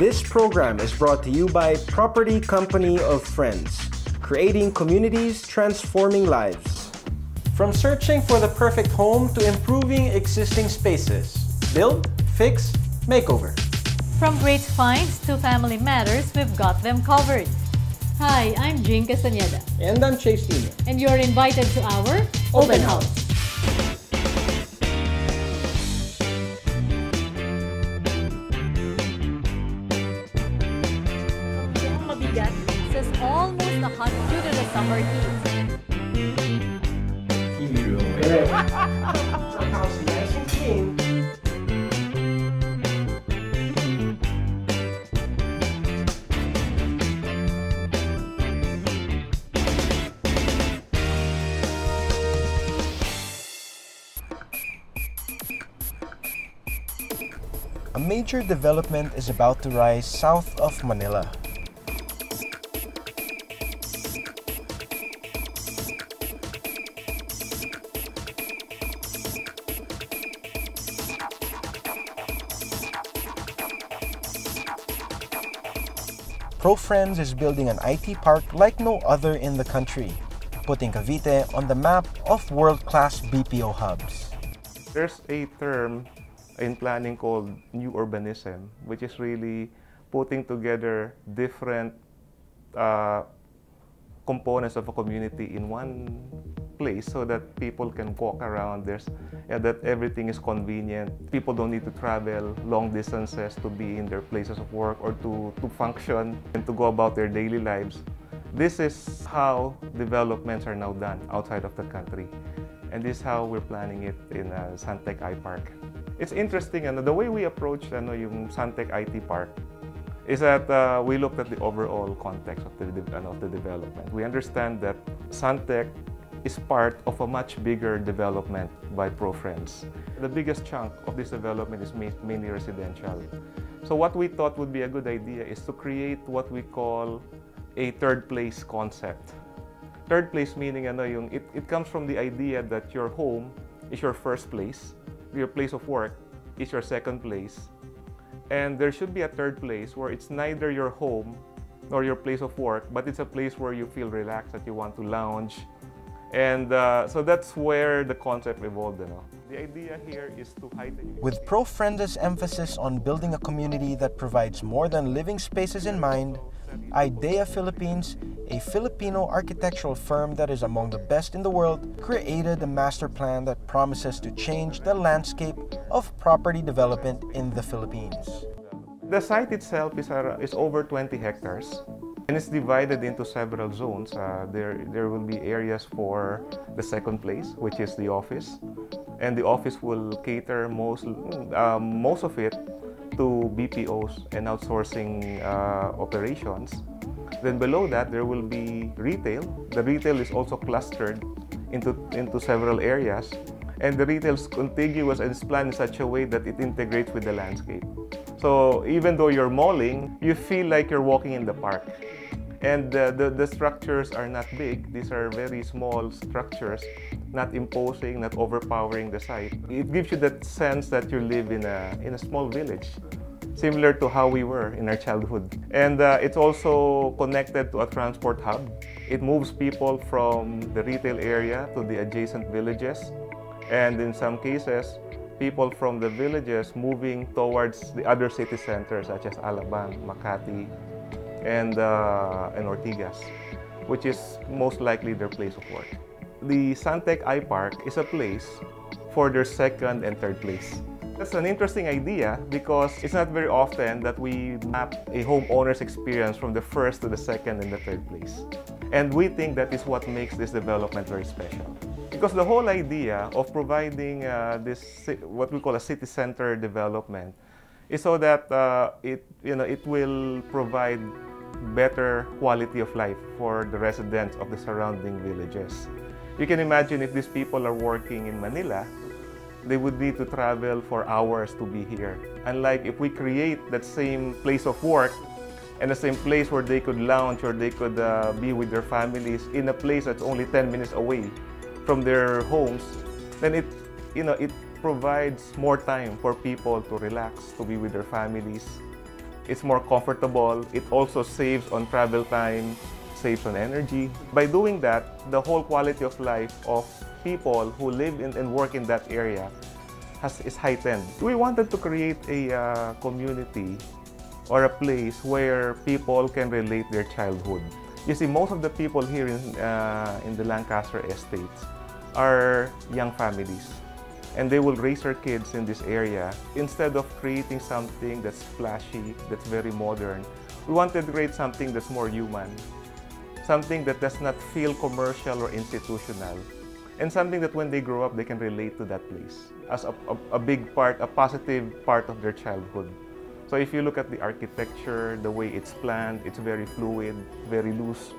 This program is brought to you by Property Company of Friends, creating communities, transforming lives. From searching for the perfect home to improving existing spaces, build, fix, makeover. From great finds to family matters, we've got them covered. Hi, I'm Jean Castaneda. And I'm Chase Tino. And you're invited to our Open House. Mabigat says almost 100 due to the summer heat. The house is nice and clean. A major development is about to rise south of Manila. Profriends is building an IT park like no other in the country, putting Cavite on the map of world-class BPO hubs. There's a term in planning called new urbanism, which is really putting together different components of a community in one place so that people can walk around. That everything is convenient. People don't need to travel long distances to be in their places of work or to function and to go about their daily lives. This is how developments are now done outside of the country. And this is how we're planning it in Suntech iPark. It's interesting, the way we approach yung Suntech IT Park is that we looked at the overall context of the development. We understand that Suntech is part of a much bigger development by Profriends. The biggest chunk of this development is mainly residential. So what we thought would be a good idea is to create what we call a third place concept. Third place meaning it comes from the idea that your home is your first place, your place of work is your second place, and there should be a third place where it's neither your home nor your place of work, but it's a place where you feel relaxed, that you want to lounge. And so that's where the concept evolved. The idea here is to heighten. With Profriends' emphasis on building a community that provides more than living spaces in mind, Idea Philippines, a Filipino architectural firm that is among the best in the world, created a master plan that promises to change the landscape of property development in the Philippines. The site itself is over 20 hectares. And it's divided into several zones. There will be areas for the second place, which is the office. And the office will cater most of it to BPOs and outsourcing operations. Then below that, there will be retail. The retail is also clustered into several areas. And the retail is contiguous and is planned in such a way that it integrates with the landscape. So even though you're malling, you feel like you're walking in the park. And the structures are not big. These are very small structures, not imposing, not overpowering the site. It gives you that sense that you live in a small village, similar to how we were in our childhood. And it's also connected to a transport hub. It moves people from the retail area to the adjacent villages. And in some cases, people from the villages moving towards the other city centers such as Alabang, Makati, and Ortigas, which is most likely their place of work. The Suntech iPark is a place for their second and third place. That's an interesting idea because it's not very often that we map a homeowner's experience from the first to the second and the third place. And we think that is what makes this development very special. Because the whole idea of providing this, what we call a city center development, is so that it will provide better quality of life for the residents of the surrounding villages. You can imagine if these people are working in Manila, they would need to travel for hours to be here. Unlike if we create that same place of work and the same place where they could lounge or they could be with their families in a place that's only 10 minutes away from their homes, then it provides more time for people to relax, to be with their families, It's more comfortable. It also saves on travel time, saves on energy. By doing that, the whole quality of life of people who live in and work in that area is heightened. We wanted to create a community or a place where people can relate their childhood. You see, most of the people here in the Lancaster estates are young families, and they will raise their kids in this area. Instead of creating something that's flashy, that's very modern, we wanted to create something that's more human, something that does not feel commercial or institutional, and something that when they grow up, they can relate to that place as a big part, a positive part of their childhood. So if you look at the architecture, the way it's planned, it's very fluid, very loose.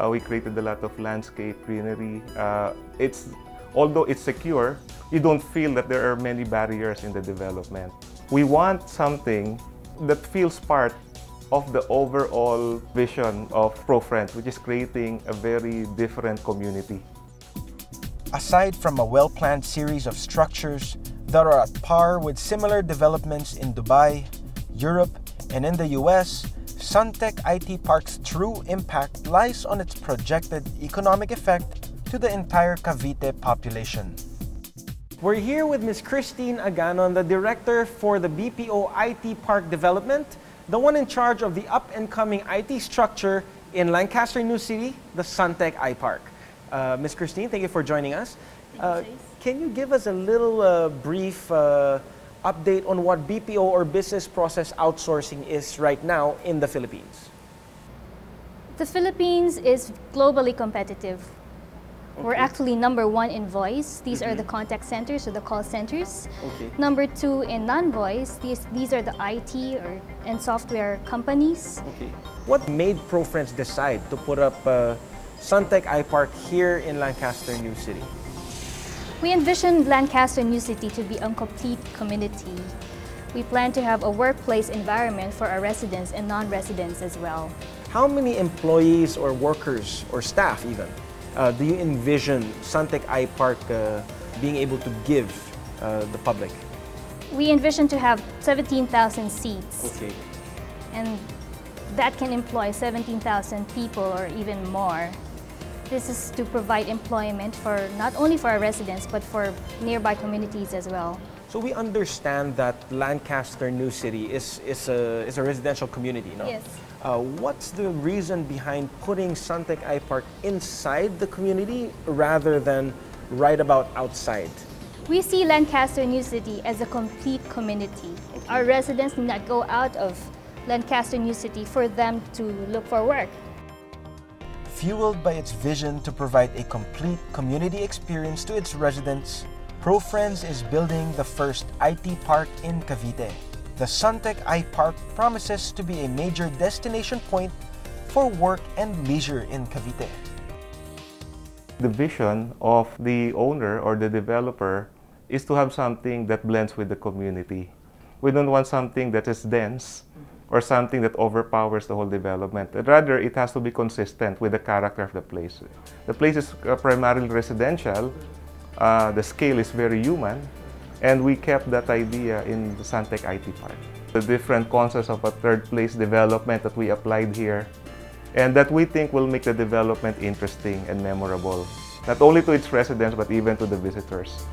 We created a lot of landscape, greenery. Although it's secure, you don't feel that there are many barriers in the development. We want something that feels part of the overall vision of Profriends, which is creating a very different community. Aside from a well-planned series of structures that are at par with similar developments in Dubai, Europe, and in the US, Suntech IT Park's true impact lies on its projected economic effect to the entire Cavite population. We're here with Ms. Christine Aganon, the director for the BPO IT Park development, the one in charge of the up-and-coming IT structure in Lancaster New City, the Suntech iPark. Ms. Christine, thank you for joining us. Can you give us a little brief update on what BPO or business process outsourcing is right now in the Philippines? The Philippines is globally competitive. We're actually #1 in voice. These are the contact centers or the call centers. #2 in non-voice. These are the IT and software companies. What made Profriends decide to put up Suntech iPark here in Lancaster New City? We envisioned Lancaster New City to be a complete community. We plan to have a workplace environment for our residents and non-residents as well. How many employees or workers or staff even do you envision Suntech iPark being able to give the public? We envision to have 17,000 seats. And that can employ 17,000 people or even more. This is to provide employment for not only for our residents but for nearby communities as well. So we understand that Lancaster New City is a residential community, no? Yes. What's the reason behind putting Suntech iPark inside the community rather than right about outside? We see Lancaster New City as a complete community. Our residents need not go out of Lancaster New City for them to look for work. Fueled by its vision to provide a complete community experience to its residents, Profriends is building the first IT park in Cavite. The Suntech iPark promises to be a major destination point for work and leisure in Cavite. The vision of the owner or the developer is to have something that blends with the community. We don't want something that is dense or something that overpowers the whole development. Rather, it has to be consistent with the character of the place. The place is primarily residential. The scale is very human. And we kept that idea in the Suntech IT Park. The different concepts of a third place development that we applied here and that we think will make the development interesting and memorable, not only to its residents but even to the visitors.